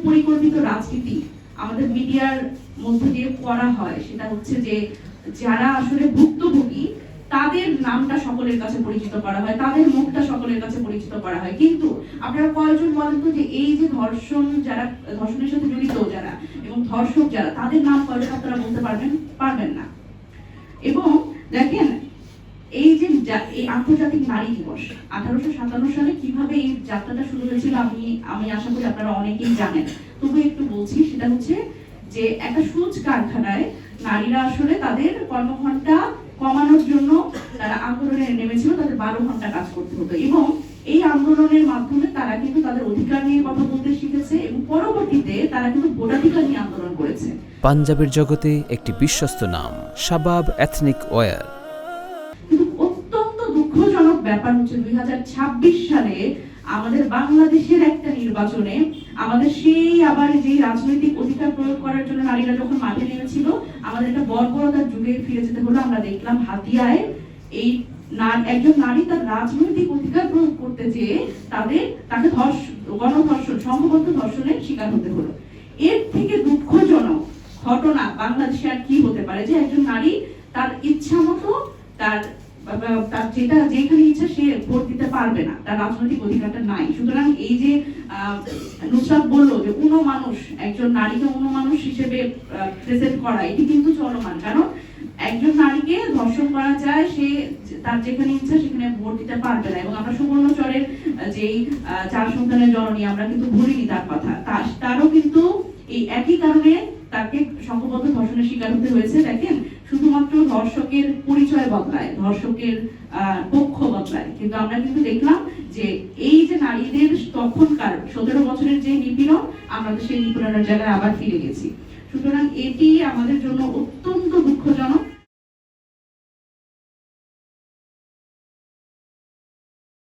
পরিকল্পিত রাজনীতি আমাদের মিডিয়ার মধ্যে দিয়ে করা হয়, সেটা হচ্ছে যে যারা আসলে ভুক্তভোগী তাদের নামটা সকলের কাছে পরিচিত করা হয়, তাদের মুখটা সকলের কাছে পরিচিত করা হয়। কিন্তু আপনারা কয়জন বলেন তো যে এই যে ধর্ষণ, যারা ধর্ষণের সাথে জড়িত যারা এবং ধর্ষক যারা, তাদের নাম কয়জন আপনারা বলতে পারবেন না। এবং দেখেন, এই যে এই আন্তর্জাতিক নারী দিবস 1857 সালে কিভাবে এই যাত্রাটা শুরু হয়েছিল আমি আশা করি আপনারা অনেকেই জানেন, তবু একটু বলছি। সেটা হচ্ছে যে একটা সুচ কারখানায় নারীরা আসলে তাদের কর্মঘণ্টা কমানোর জন্য তারা আন্দোলনে নেমেছিল, তাদের 12 ঘন্টা কাজ করতে হতো এবং এই আন্দোলনের মাধ্যমে তারা কিন্তু তাদের অধিকার নিয়ে কথা বলতে শিখেছে এবং পরবর্তীতে তারা কিন্তু ভোটাধিকার নিয়ে আন্দোলন করেছে। পাঞ্জাবের জগতে একটি বিশ্বস্ত নাম শাবাব এথনিক ওয়্যার। কিন্তু অত্যন্ত দুঃখজনক ব্যাপার হচ্ছে 2026 সালে আমাদের বাংলাদেশের একটা নির্বাচনে আমাদের সেই আবার যে রাজনৈতিক অধিকার প্রয়োগ করার জন্য নারীরা যখন মাঠে নেমেছিল, আমাদের একটা বর্বরতার যুগে ফিরে যেতে হলো। আমরা দেখলাম হাতিয়ায় একজন নারী তার রাজনৈতিক অধিকার প্রয়োগ করতে যেয়ে তাকে গণধর্ষণ, সংঘবদ্ধ ধর্ষণের শিকার হতে হলো। এর থেকে দুঃখজনক ঘটনা বাংলাদেশে আর কি হতে পারে, যে একজন নারী তার ইচ্ছা মতো তার যেটা যেখানে ইচ্ছা সে ভোট দিতে পারবে না, তার রাজনৈতিক অধিকারটা নাই। সুতরাং এই যে নুসরাত বললো যে মানুষ, একজন নারীকে মানুষ হিসেবে প্রেজেন্ট করা, এটি কিন্তু চলমান। কারণ একজন নারীকে ধর্ষণ করা যায়, সে তার যেখানে ইচ্ছা সেখানে ভোট দিতে পারবে না। এবং আমরা সুবর্ণচরের যেই 4 সন্তানের জননী, আমরা কিন্তু ভুলিনি তার কথা, তারও কিন্তু এই একই কারণে তাকে সংঘবদ্ধ ধর্ষণের শিকার হতে হয়েছে। দেখেন, শুধুমাত্র ধর্ষকের পরিচয় বদলায়, ধর্ষকের পক্ষ বদলায়, কিন্তু আমরা কিন্তু দেখলাম যে এই যে নারীদের তখনকার 17 বছরের যে নিপীড়ন, আমরা তো সেই নিপীড়নের জায়গায় আবার ফিরে গেছি। সুতরাং এটি আমাদের জন্য অত্যন্ত